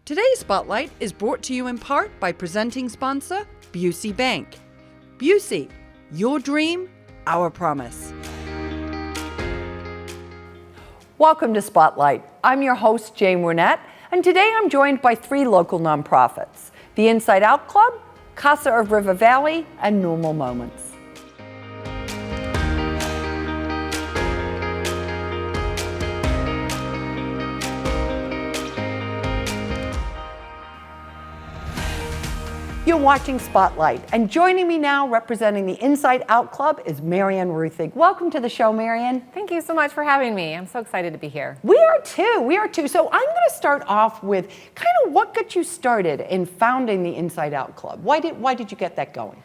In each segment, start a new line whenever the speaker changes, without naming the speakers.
Today's Spotlight is brought to you in part by presenting sponsor, Busey Bank. Busey, your dream, our promise. Welcome to Spotlight. I'm your host, Jane Wernette, and today I'm joined by three local nonprofits, the Inside Out Club, CASA of River Valley, and Normal Moments. You're watching Spotlight, and joining me now representing the Inside Out Club is Marion Ruthig. Welcome to the show, Marion.
Thank you so much for having me. I'm so excited to be here.
We are too. So I'm going to start off with kind of what got you started in founding the Inside Out Club. Why did you get that going?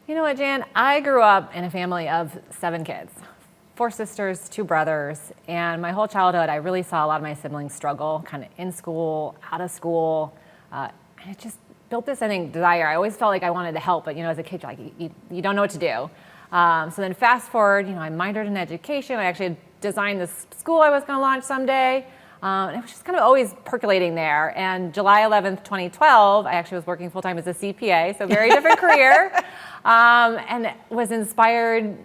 You know what, Jan? I grew up in a family of 7 kids, 4 sisters, 2 brothers, and my whole childhood I really saw a lot of my siblings struggle, kind of in school, out of school, and it just built this, I think, desire. I always felt like I wanted to help, but as a kid, you're like, you don't know what to do. So then fast forward, I minored in education. I actually designed this school I was going to launch someday. And it was just kind of always percolating there. And July 11th, 2012, I actually was working full-time as a CPA, so very different career, and was inspired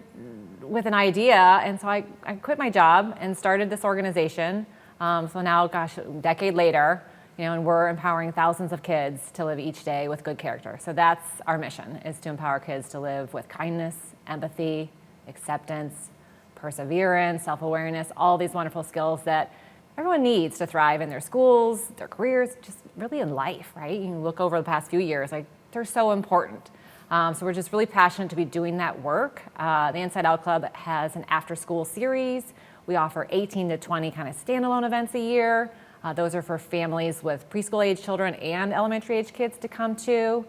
with an idea. And so I quit my job and started this organization. So now, gosh, a decade later, and we're empowering thousands of kids to live each day with good character. So that's our mission, is to empower kids to live with kindness, empathy, acceptance, perseverance, self-awareness, all these wonderful skills that everyone needs to thrive in their schools, their careers, just really in life, right? You can look over the past few years, they're so important. So we're just really passionate to be doing that work. The Inside Out Club has an after-school series. We offer 18 to 20 kind of standalone events a year. Those are for families with preschool-age children and elementary-age kids to come to.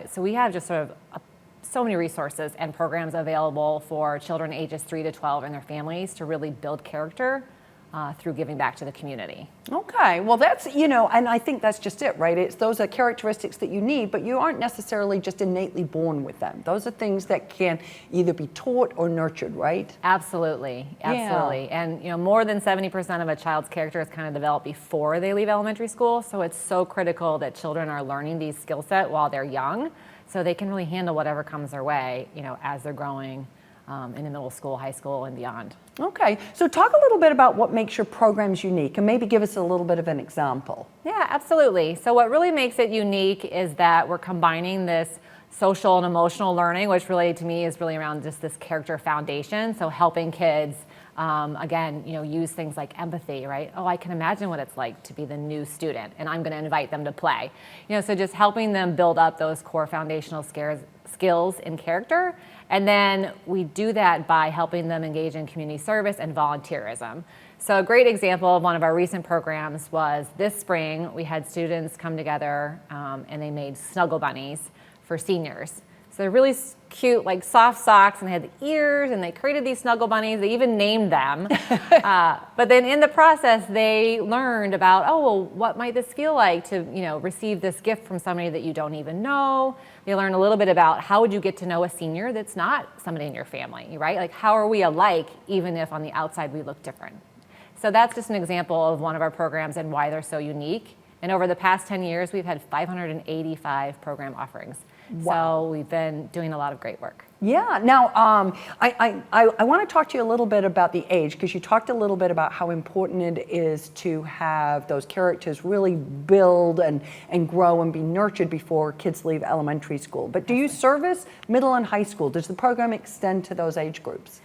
So we have just sort of so many resources and programs available for children ages 3 to 12 and their families to really build character through giving back to the community. Okay, well that's, and I think that's just it, right? Those are characteristics that you need, but you aren't necessarily just innately born with them. Those are things that can either be taught or nurtured, right? Absolutely. Yeah. And more than 70% of a child's character is kind of developed before they leave elementary school, so it's so critical that children are learning these skill sets while they're young, so they can really handle whatever comes their way, as they're growing in the middle school, high school, and beyond. Okay, so talk a little bit about what makes your programs unique, and maybe give us a little bit of an example. Yeah, absolutely. So what really makes it unique is that we're combining this social and emotional learning, which really to me is really around just this character foundation. So helping kids, again, use things like empathy, right? Oh, I can imagine what it's like to be the new student, and I'm going to invite them to play. So just helping them build up those core foundational skills in character. And then we do that by helping them engage in community service and volunteerism. So a great example of one of our recent programs was this spring, we had students come together and they made snuggle bunnies for seniors. So they're really cute, like soft socks, and they had the ears, and they created these snuggle bunnies. They even named them. But then in the process, they learned about, what might this feel like to, receive this gift from somebody that you don't even know. They learned a little bit about how would you get to know a senior that's not somebody in your family, right? Like, how are we alike, even if on the outside we look different? So that's just an example of one of our programs and why they're so unique. And over the past 10 years, we've had 585 program offerings. Wow. So we've been doing a lot of great work. Yeah. Now, I want to talk to you a little bit about the age, because you talked a little bit about how important it is to have those characters really build and grow and be nurtured before kids leave elementary school. But do you service middle and high school? Does the program extend to those age groups?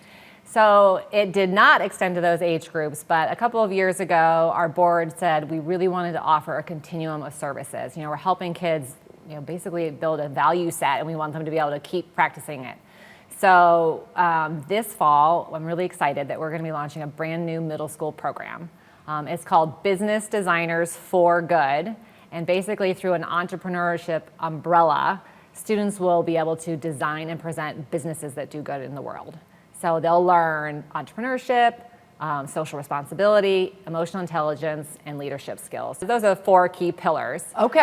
So it did not extend to those age groups, but a couple of years ago, our board said we really wanted to offer a continuum of services. We're helping kids basically build a value set, and we want them to be able to keep practicing it. So this fall, I'm really excited that we're going to be launching a brand new middle school program. It's called Business Designers for Good, and basically through an entrepreneurship umbrella, students will be able to design and present businesses that do good in the world. So they'll learn entrepreneurship, social responsibility, emotional intelligence, and leadership skills. So those are the 4 key pillars.
Okay.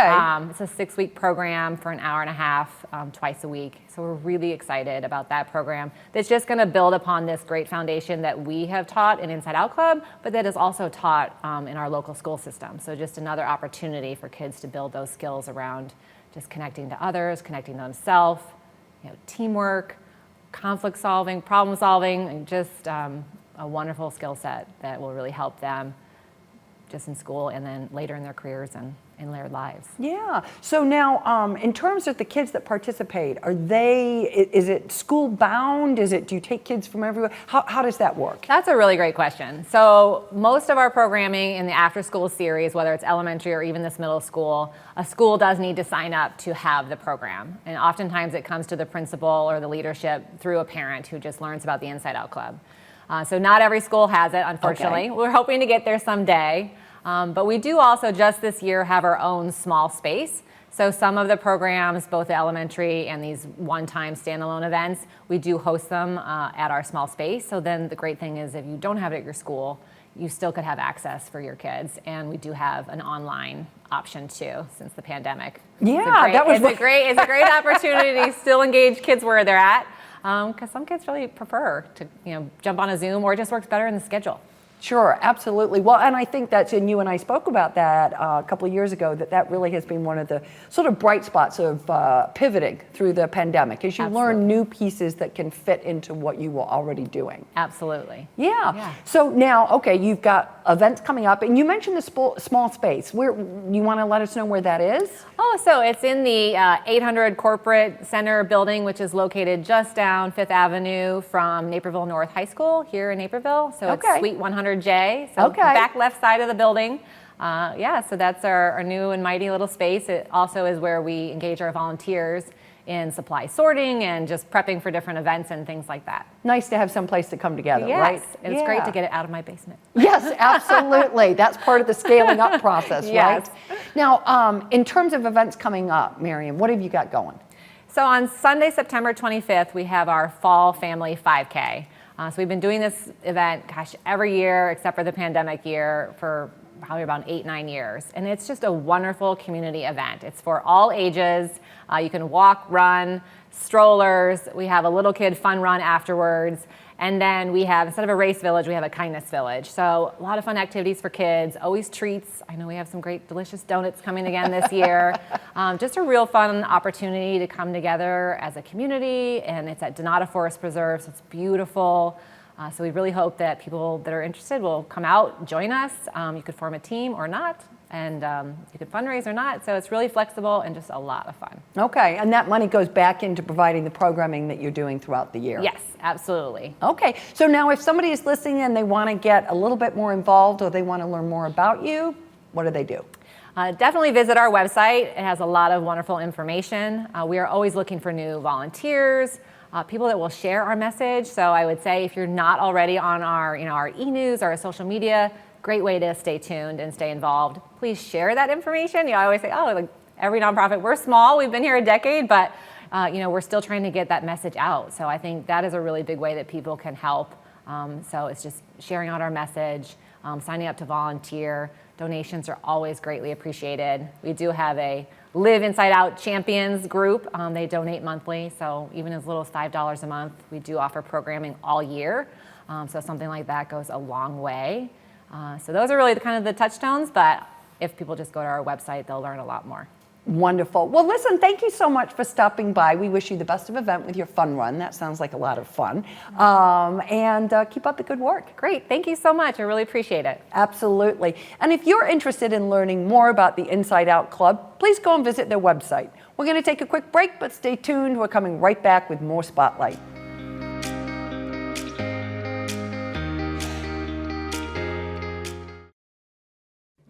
It's a 6-week program for an hour and a half, twice a week. So we're really excited about that program. That's just going to build upon this great foundation that we have taught in Inside Out Club, but that is also taught in our local school system. So just another opportunity for kids to build those skills around just connecting to others, connecting to themselves, teamwork, conflict solving, problem solving, and just a wonderful skill set that will really help them just in school and then later in their careers and in their lives.
Yeah. So now, in terms of the kids that participate, is it school bound? Do you take kids from everywhere? How does that work?
That's a really great question. So most of our programming in the after school series, whether it's elementary or even this middle school, a school does need to sign up to have the program. And oftentimes it comes to the principal or the leadership through a parent who just learns about the Inside Out Club. So not every school has it, unfortunately. Okay. We're hoping to get there someday. But we do also just this year have our own small space. So some of the programs, both the elementary and these one-time standalone events, we do host them at our small space. So then the great thing is if you don't have it at your school, you still could have access for your kids. And we do have an online option too since the pandemic.
Yeah,
it's a great opportunity to still engage kids where they're at. Because some kids really prefer to jump on a Zoom, or it just works better in the schedule.
Sure, absolutely. Well, and I think and you and I spoke about that a couple of years ago, that really has been one of the sort of bright spots of pivoting through the pandemic, as you learn new pieces that can fit into what you were already doing.
Absolutely.
Yeah. So now, okay, you've got events coming up, and you mentioned the small space. Where you want to let us know where that is?
Oh, so it's in the 800 Corporate Center building, which is located just down 5th Avenue from Naperville North High School here in Naperville. So it's Suite 100J, so back left side of the building. So that's our new and mighty little space. It also is where we engage our volunteers in supply sorting and just prepping for different events and things like that.
Nice to have some place to come together, right?
Yes, and it's great to get it out of my basement.
Yes, absolutely. That's part of the scaling up process, right? Now, in terms of events coming up, Marion, what have you got going?
So on Sunday, September 25th, we have our Fall Family 5K. So we've been doing this event, every year except for the pandemic year for probably about 8-9 years. And it's just a wonderful community event. It's for all ages. You can walk, run, strollers. We have a little kid fun run afterwards. And then we have, instead of a race village, we have a kindness village. So a lot of fun activities for kids, always treats. I know we have some great delicious donuts coming again this year. Just a real fun opportunity to come together as a community. And it's at Donata Forest Preserve, so it's beautiful. So we really hope that people that are interested will come out, join us. You could form a team or not, and you could fundraise or not. So it's really flexible and just a lot of fun.
Okay, and that money goes back into providing the programming that you're doing throughout the year.
Yes, absolutely.
Okay, so now if somebody is listening and they want to get a little bit more involved or they want to learn more about you, what do they do?
Definitely visit our website. It has a lot of wonderful information. We are always looking for new volunteers, people that will share our message. So I would say if you're not already on our e-news or our social media, great way to stay tuned and stay involved. Please share that information. I always say, every nonprofit, we're small, we've been here a decade, but we're still trying to get that message out. So I think that is a really big way that people can help. So it's just sharing out our message, signing up to volunteer. Donations are always greatly appreciated. We do have a Live Inside Out Champions group. They donate monthly, so even as little as $5 a month. We do offer programming all year, so something like that goes a long way. So those are really the touchstones, but if people just go to our website, they'll learn a lot more.
Wonderful. Well, listen, thank you so much for stopping by. We wish you the best of event with your fun run. That sounds like a lot of fun. And keep up the good work.
Great. Thank you so much. I really appreciate it.
Absolutely. And if you're interested in learning more about the Inside Out Club, please go and visit their website. We're going to take a quick break, but stay tuned. We're coming right back with more Spotlight.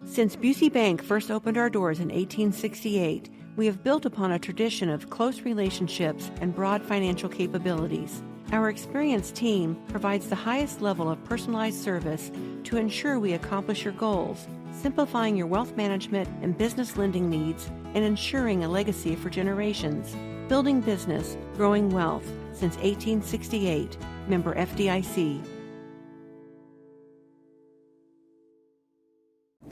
Since Busey Bank first opened our doors in 1868, we have built upon a tradition of close relationships and broad financial capabilities. Our experienced team provides the highest level of personalized service to ensure we accomplish your goals, simplifying your wealth management and business lending needs and ensuring a legacy for generations. Building business, growing wealth since 1868. Member FDIC.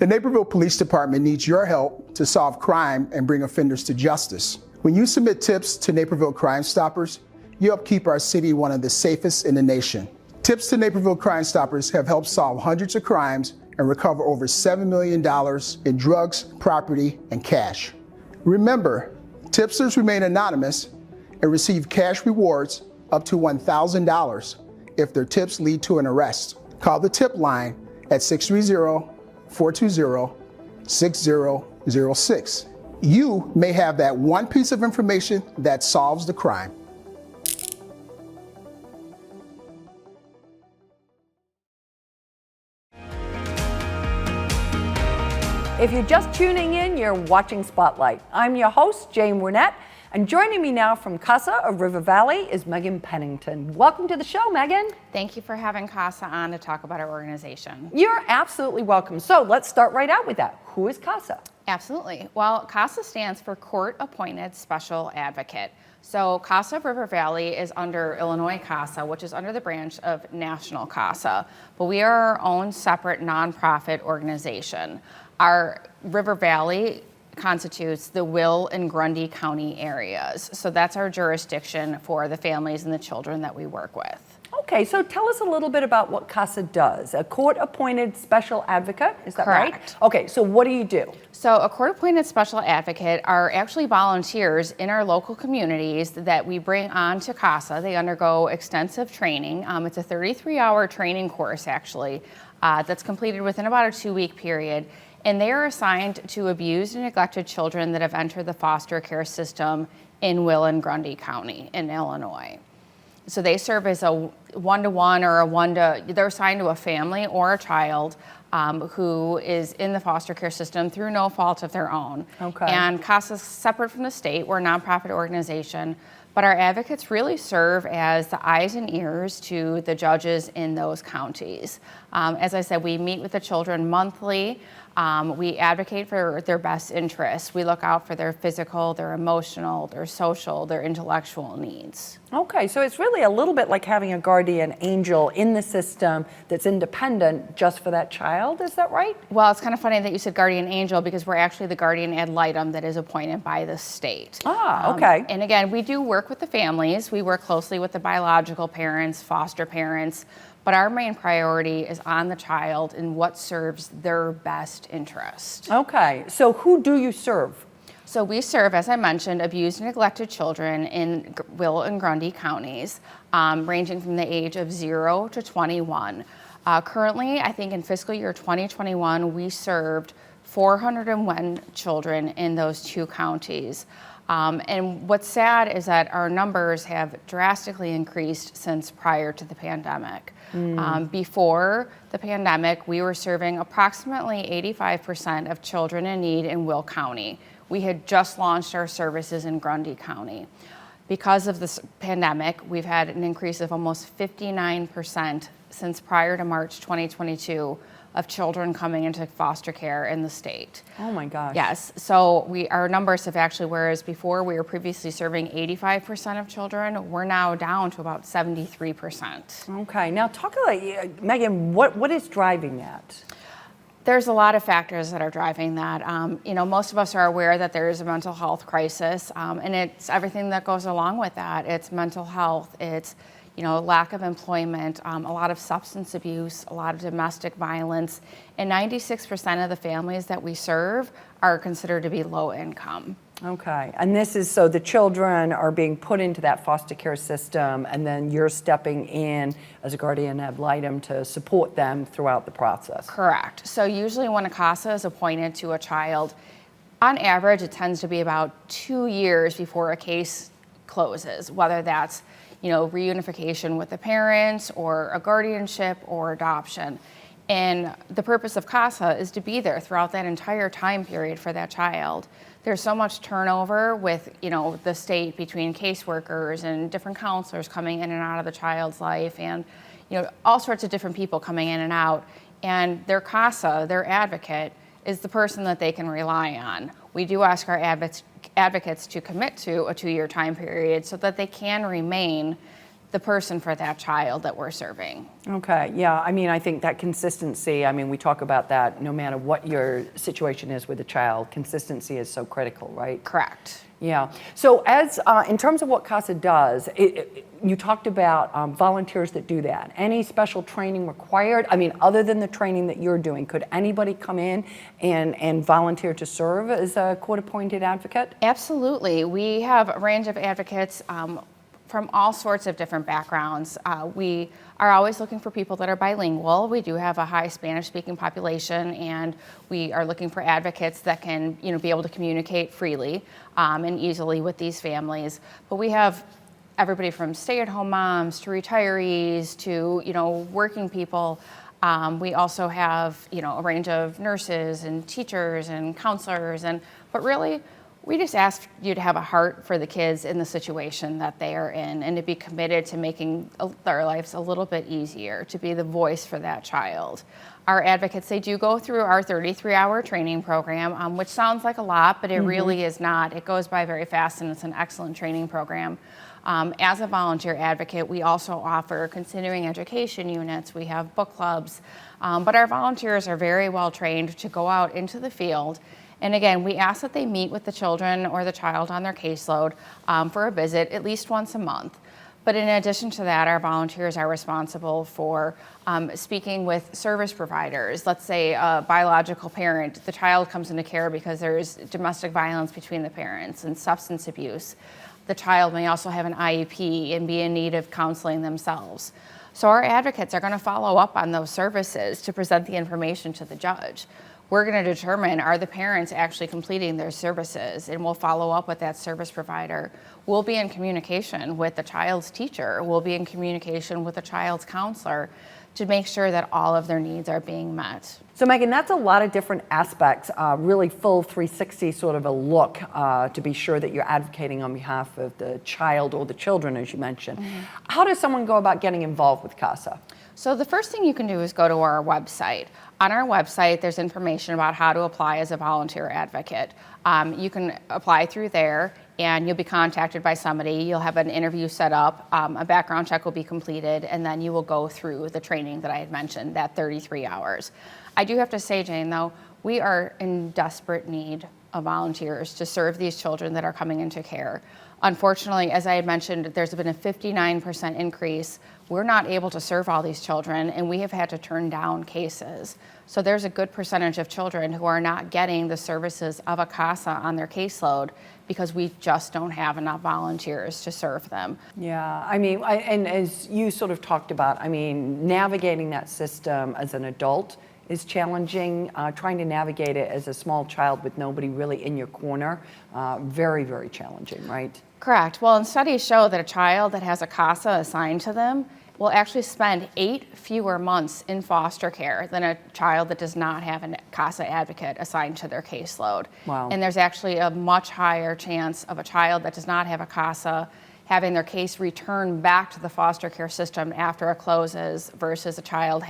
The Naperville Police Department needs your help to solve crime and bring offenders to justice. When you submit tips to Naperville Crime Stoppers, you help keep our city one of the safest in the nation. Tips to Naperville Crime Stoppers have helped solve hundreds of crimes and recover over $7 million in drugs, property, and cash. Remember, tipsters remain anonymous and receive cash rewards up to $1,000 if their tips lead to an arrest. Call the tip line at 630-420-6006. You may have that one piece of information that solves the crime.
If you're just tuning in, you're watching Spotlight. I'm your host, Jane Wernette, and joining me now from CASA of River Valley is Marion Pennington. Welcome to the show, Megan.
Thank you for having CASA on to talk about our organization.
You're absolutely welcome. So let's start right out with that. Who is CASA?
Absolutely. Well, CASA stands for Court Appointed Special Advocate. So CASA of River Valley is under Illinois CASA, which is under the branch of National CASA, but we are our own separate nonprofit organization. Our River Valley constitutes the Will and Grundy County areas. So that's our jurisdiction for the families and the children that we work with.
Okay, so tell us a little bit about what CASA does. A court-appointed special advocate, is that
Correct.
right? Okay, so what do you do?
So a court-appointed special advocate are actually volunteers in our local communities that we bring on to CASA. They undergo extensive training. It's a 33-hour training course, actually, that's completed within about a 2-week period. And they are assigned to abused and neglected children that have entered the foster care system in Will and Grundy County in Illinois. So they serve as a one-to-one or they're assigned to a family or a child who is in the foster care system through no fault of their own.
Okay.
And CASA is separate from the state. We're a nonprofit organization, but our advocates really serve as the eyes and ears to the judges in those counties. As I said, we meet with the children monthly. We advocate for their best interests. We look out for their physical, their emotional, their social, their intellectual needs.
Okay, so it's really a little bit like having a guardian angel in the system that's independent just for that child, is that right?
Well, it's kind of funny that you said guardian angel because we're actually the guardian ad litem that is appointed by the state.
Ah, okay.
And again, we do work with the families. We work closely with the biological parents, foster parents, but our main priority is on the child and what serves their best interest.
Okay, so who do you serve?
So we serve, as I mentioned, abused and neglected children in Will and Grundy counties, ranging from the age of 0 to 21. Currently, I think in fiscal year 2021, we served 401 children in those two counties. And what's sad is that our numbers have drastically increased since prior to the pandemic. Before the pandemic, we were serving approximately 85% of children in need in Will County. We had just launched our services in Grundy County. Because of this pandemic, we've had an increase of almost 59% since prior to March 2022 of children coming into foster care in the state.
Oh my gosh.
Yes, so our numbers have actually, whereas before we were previously serving 85% of children, we're now down to about 73%.
Okay, now talk about, Megan, what is driving that?
There's a lot of factors that are driving that. Most of us are aware that there is a mental health crisis, and it's everything that goes along with that. It's mental health, it's lack of employment, a lot of substance abuse, a lot of domestic violence, and 96% of the families that we serve are considered to be low income.
Okay, and this is so the children are being put into that foster care system, and then you're stepping in as a guardian ad litem to support them throughout the process.
Correct. So usually when a CASA is appointed to a child, on average it tends to be about 2 years before a case closes, whether that's reunification with the parents or a guardianship or adoption. And the purpose of CASA is to be there throughout that entire time period for that child. There's so much turnover with, the state between caseworkers and different counselors coming in and out of the child's life and, all sorts of different people coming in and out. And their CASA, their advocate, is the person that they can rely on. We do ask our advocates to commit to a 2-year time period so that they can remain the person for that child that we're serving.
Okay, yeah, I mean, I think that consistency, I mean, we talk about that no matter what your situation is with a child, consistency is so critical, right?
Correct.
Yeah. So as in terms of what CASA does, you talked about volunteers that do that. Any special training required? I mean, other than the training that you're doing, could anybody come in and volunteer to serve as a court-appointed advocate?
Absolutely. We have a range of advocates from all sorts of different backgrounds. We are always looking for people that are bilingual. We do have a high Spanish-speaking population, and we are looking for advocates that can, be able to communicate freely and easily with these families. But we have everybody from stay-at-home moms to retirees to, working people. We also have, a range of nurses and teachers and counselors, but really, we just ask you to have a heart for the kids in the situation that they are in and to be committed to making their lives a little bit easier, to be the voice for that child. Our advocates, they do go through our 33-hour training program, which sounds like a lot, but it really is not. It goes by very fast, and it's an excellent training program. As a volunteer advocate, we also offer continuing education units. We have book clubs, but our volunteers are very well trained to go out into the field. And again, we ask that they meet with the children or the child on their caseload for a visit at least once a month. But in addition to that, our volunteers are responsible for speaking with service providers. Let's say a biological parent, the child comes into care because there's domestic violence between the parents and substance abuse. The child may also have an IEP and be in need of counseling themselves. So our advocates are going to follow up on those services to present the information to the judge. We're going to determine, are the parents actually completing their services, and we'll follow up with that service provider. We'll be in communication with the child's teacher. We'll be in communication with the child's counselor to make sure that all of their needs are being met.
So Megan, that's a lot of different aspects, really full 360 sort of a look to be sure that you're advocating on behalf of the child or the children, as you mentioned. How does someone go about getting involved with CASA?
So the first thing you can do is go to our website. On our website, there's information about how to apply as a volunteer advocate. You can apply through there, and you'll be contacted by somebody. You'll have an interview set up, a background check will be completed, and then you will go through the training that I had mentioned, that 33 hours. I do have to say, Jane, though, we are in desperate need of volunteers to serve these children that are coming into care. Unfortunately, as I had mentioned, there's been a 59% increase. We're not able to serve all these children, and we have had to turn down cases. So there's a good percentage of children who are not getting the services of a CASA on their caseload because we just don't have enough volunteers to serve them.
Yeah, I mean, and as you sort of talked about, I mean, navigating that system as an adult is challenging. Trying to navigate it as a small child with nobody really in your corner, very, very challenging, right?
Correct. Well, and studies show that a child that has a CASA assigned to them will actually spend 8 fewer months in foster care than a child that does not have a CASA advocate assigned to their caseload.
Wow.
And there's actually a much higher chance of a child that does not have a CASA having their case returned back to the foster care system after it closes versus a child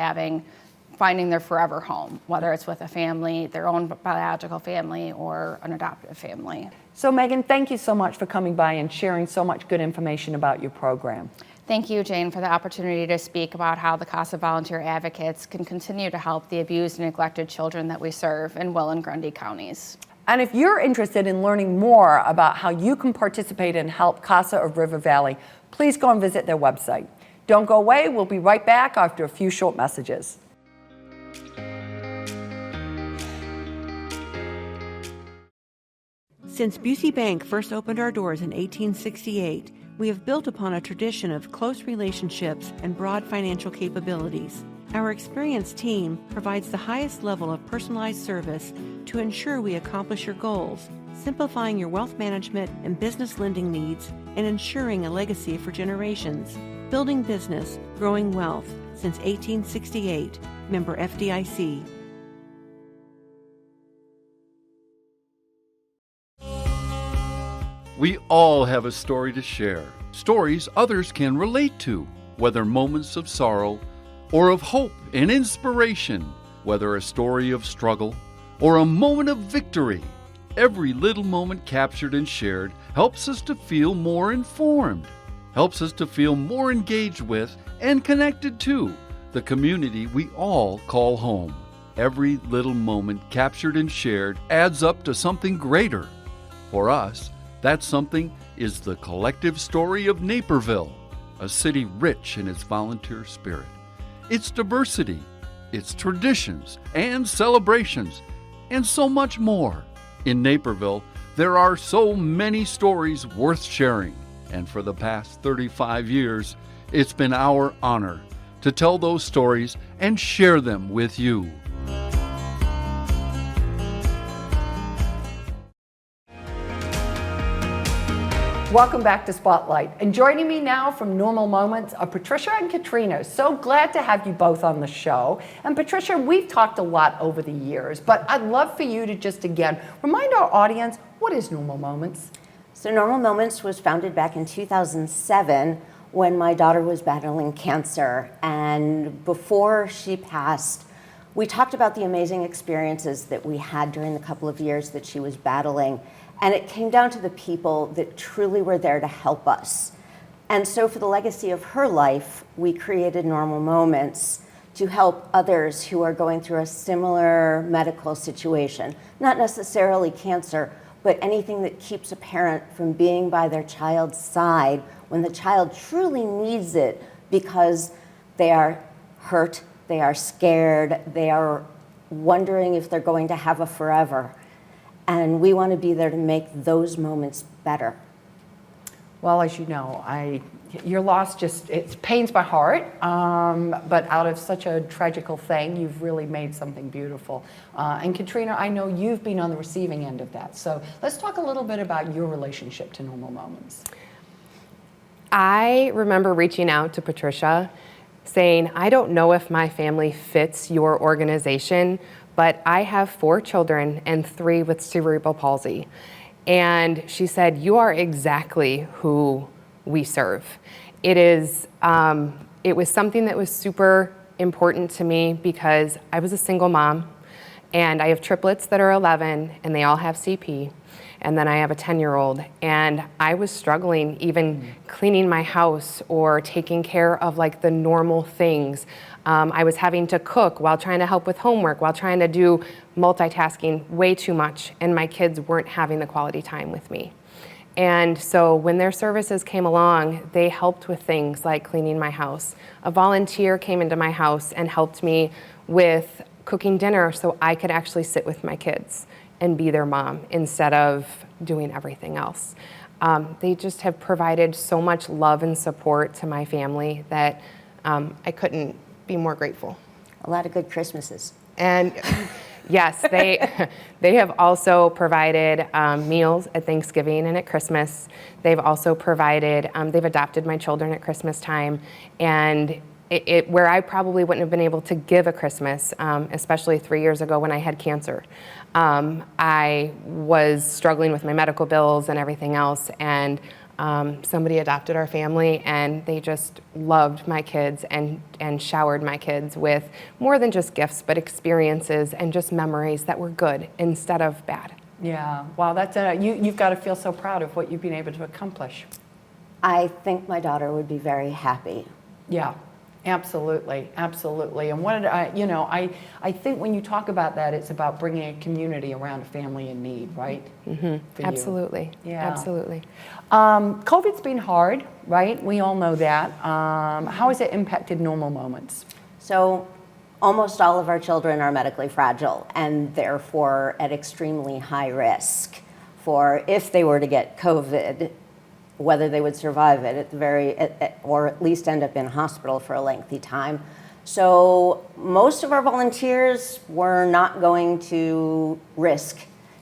finding their forever home, whether it's with a family, their own biological family, or an adoptive family.
So Megan, thank you so much for coming by and sharing so much good information about your program.
Thank you, Jane, for the opportunity to speak about how the CASA volunteer advocates can continue to help the abused and neglected children that we serve in Will and Grundy counties.
And if you're interested in learning more about how you can participate and help CASA of River Valley, please go and visit their website. Don't go away, we'll be right back after a few short messages.
Since Busey Bank first opened our doors in 1868, we have built upon a tradition of close relationships and broad financial capabilities. Our experienced team provides the highest level of personalized service to ensure we accomplish your goals, simplifying your wealth management and business lending needs and ensuring a legacy for generations. Building business, growing wealth since 1868. Member FDIC.
We all have a story to share, stories others can relate to, whether moments of sorrow or of hope and inspiration, whether a story of struggle or a moment of victory. Every little moment captured and shared helps us to feel more informed. helps us to feel more engaged with and connected to the community we all call home. Every little moment captured and shared adds up to something greater. For us, that something is the collective story of Naperville, a city rich in its volunteer spirit, its diversity, its traditions and celebrations, and so much more. In Naperville, there are so many stories worth sharing, and for the past 35 years, it's been our honor to tell those stories and share them with you.
Welcome back to Spotlight. And joining me now from Normal Moments are Patricia and Katrena. So glad to have you both on the show. And Patricia, we've talked a lot over the years, but I'd love for you to just again remind our audience, what is Normal Moments?
So Normal Moments was founded back in 2007 when my daughter was battling cancer. And before she passed, we talked about the amazing experiences that we had during the couple of years that she was battling. And it came down to the people that truly were there to help us. And so for the legacy of her life, we created Normal Moments to help others who are going through a similar medical situation. Not necessarily cancer, but anything that keeps a parent from being by their child's side when the child truly needs it because they are hurt, they are scared, they are wondering if they're going to have a forever. And we want to be there to make those moments better.
Well, as you know, your loss it pains my heart, but out of such a tragical thing, you've really made something beautiful. And Katrena, I know you've been on the receiving end of that. So let's talk a little bit about your relationship to Normal Moments.
I remember reaching out to Patricia saying, I don't know if my family fits your organization, but I have 4 children and 3 with cerebral palsy. And she said, you are exactly who we serve. It was something that was super important to me because I was a single mom and I have triplets that are 11 and they all have CP. And then I have a 10-year-old, and I was struggling even cleaning my house or taking care of like the normal things. I was having to cook while trying to help with homework, while trying to do multitasking way too much, and my kids weren't having the quality time with me. And so when their services came along, they helped with things like cleaning my house. A volunteer came into my house and helped me with cooking dinner so I could actually sit with my kids and be their mom instead of doing everything else. They just have provided so much love and support to my family that I couldn't be more grateful.
A lot of good Christmases.
And yes, they have also provided meals at Thanksgiving and at Christmas. They've also provided, they've adopted my children at Christmas time, and where I probably wouldn't have been able to give a Christmas, especially 3 years ago when I had cancer. I was struggling with my medical bills and everything else, and somebody adopted our family, and they just loved my kids and showered my kids with more than just gifts, but experiences and just memories that were good instead of bad.
Yeah, wow, that's you've got to feel so proud of what you've been able to accomplish.
I think my daughter would be very happy.
Yeah. Absolutely, absolutely. And what I think when you talk about that, it's about bringing a community around a family in need, right?
Mm-hmm. Absolutely.
Yeah.
Absolutely.
COVID's been hard, right? We all know that. How has it impacted Normal Moments?
So almost all of our children are medically fragile and therefore at extremely high risk for if they were to get COVID, whether they would survive it or at least end up in hospital for a lengthy time. So most of our volunteers were not going to risk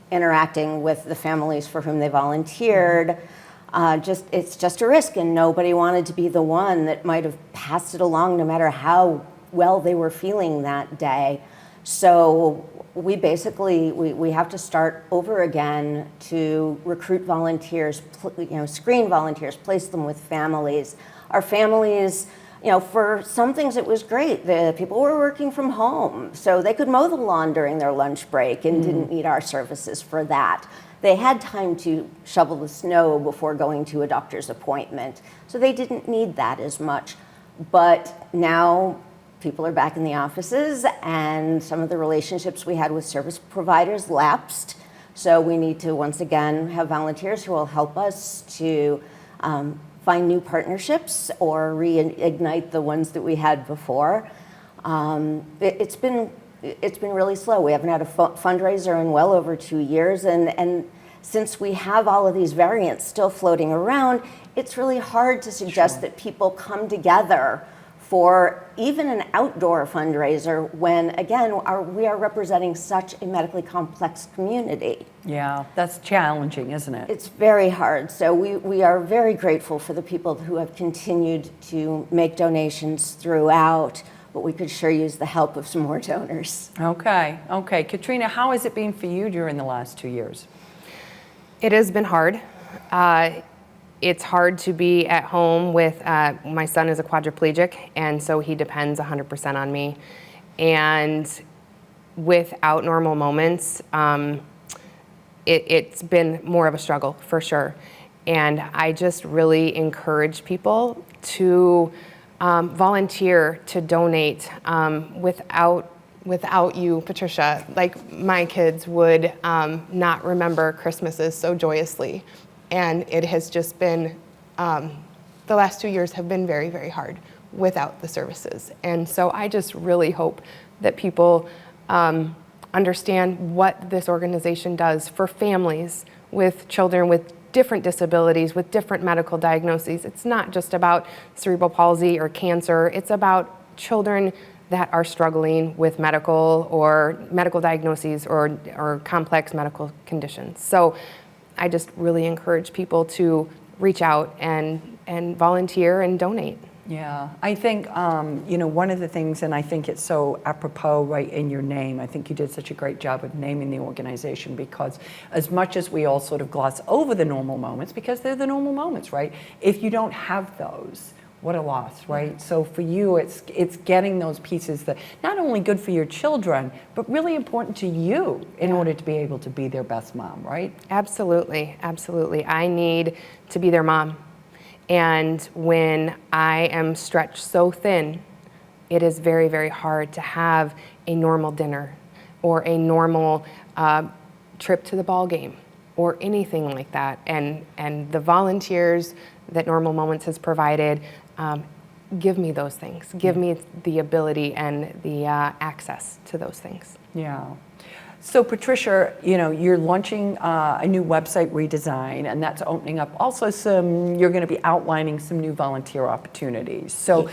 interacting with the families for whom they volunteered. It's just a risk, and nobody wanted to be the one that might have passed it along no matter how well they were feeling that day. So we basically, we have to start over again to recruit volunteers, screen volunteers, place them with families. Our families For some things it was great. The people were working from home, so they could mow the lawn during their lunch break and didn't need our services for that. They had time to shovel the snow before going to a doctor's appointment, so they didn't need that as much. But now people are back in the offices, and some of the relationships we had with service providers lapsed. So we need to, once again, have volunteers who will help us to find new partnerships or reignite the ones that we had before. It's been really slow. We haven't had a fundraiser in well over 2 years, and since we have all of these variants still floating around, it's really hard to suggest that people come together for even an outdoor fundraiser when, again, we are representing such a medically complex community.
Yeah, that's challenging, isn't it?
It's very hard. So we are very grateful for the people who have continued to make donations throughout, but we could sure use the help of some more donors.
Okay. Katrena, how has it been for you during the last 2 years?
It has been hard. It's hard to be at home with, my son is a quadriplegic, and so he depends 100% on me. And without normal moments, it's been more of a struggle, for sure. And I just really encourage people to volunteer, to donate. Without you, Patricia, like my kids would not remember Christmases so joyously. And it has just been, the last 2 years have been very, very hard without the services. And so I just really hope that people understand what this organization does for families with children with different disabilities, with different medical diagnoses. It's not just about cerebral palsy or cancer. It's about children that are struggling with medical diagnoses or complex medical conditions. So I just really encourage people to reach out and volunteer and donate.
Yeah, I think, one of the things, and I think it's so apropos right in your name, I think you did such a great job of naming the organization, because as much as we all sort of gloss over the normal moments, because they're the normal moments, right? If you don't have those, what a loss, right? So for you, it's getting those pieces that not only good for your children, but really important to you in order to be able to be their best mom, right?
Absolutely, absolutely. I need to be their mom. And when I am stretched so thin, it is very, very hard to have a normal dinner or a normal trip to the ball game or anything like that. And the volunteers that Normal Moments has provided give me those things, give me the ability and the access to those things.
Yeah. So Patricia, you're launching a new website redesign, and that's opening up also you're going to be outlining some new volunteer opportunities. So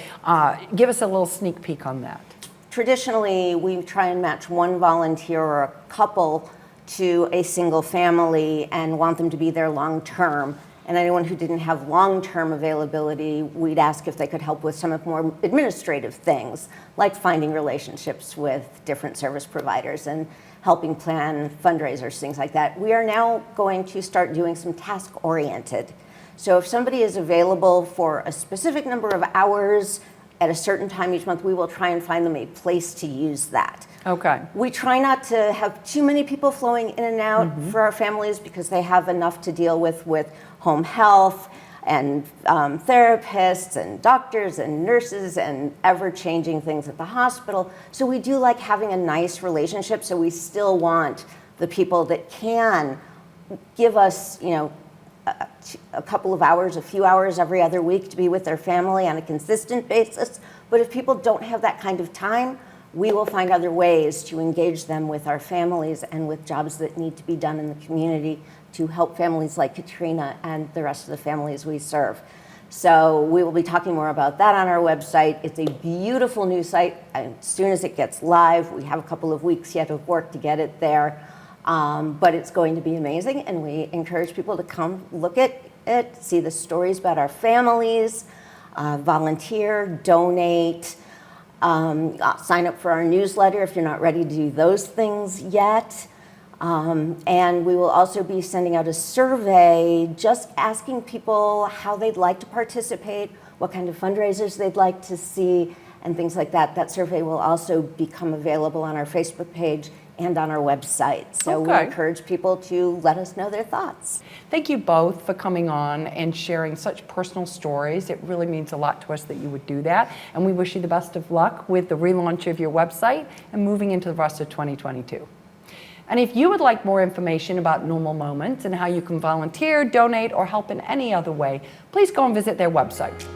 give us a little sneak peek on that.
Traditionally, we try and match one volunteer or a couple to a single family and want them to be there long term. And anyone who didn't have long-term availability, we'd ask if they could help with some of more administrative things, like finding relationships with different service providers and helping plan fundraisers, things like that. We are now going to start doing some task-oriented. So if somebody is available for a specific number of hours at a certain time each month, we will try and find them a place to use that.
Okay.
We try not to have too many people flowing in and out for our families, because they have enough to deal with home health and therapists and doctors and nurses and ever-changing things at the hospital. So we do like having a nice relationship, so we still want the people that can give us, a couple of hours, a few hours every other week to be with their family on a consistent basis. But if people don't have that kind of time, we will find other ways to engage them with our families and with jobs that need to be done in the community to help families like Katrena and the rest of the families we serve. So we will be talking more about that on our website. It's a beautiful new site. As soon as it gets live, we have a couple of weeks yet of work to get it there. But it's going to be amazing, and we encourage people to come look at it, see the stories about our families, volunteer, donate, sign up for our newsletter if you're not ready to do those things yet. And we will also be sending out a survey just asking people how they'd like to participate, what kind of fundraisers they'd like to see, and things like that. That survey will also become available on our Facebook page and on our website. So we encourage people to let us know their thoughts.
Thank you both for coming on and sharing such personal stories. It really means a lot to us that you would do that. And we wish you the best of luck with the relaunch of your website and moving into the rest of 2022. And if you would like more information about Normal Moments and how you can volunteer, donate, or help in any other way, please go and visit their website.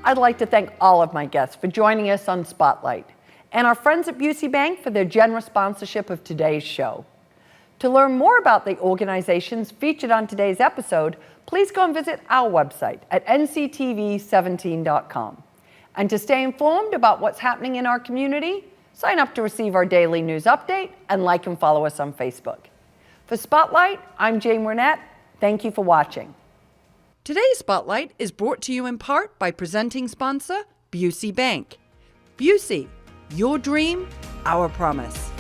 I'd like to thank all of my guests for joining us on Spotlight, and our friends at Busey Bank for their generous sponsorship of today's show. To learn more about the organizations featured on today's episode, please go and visit our website at nctv17.com. And to stay informed about what's happening in our community, sign up to receive our daily news update and like and follow us on Facebook. For Spotlight, I'm Jane Wernette. Thank you for watching. Today's Spotlight is brought to you in part by presenting sponsor, Busey Bank. Busey, your dream, our promise.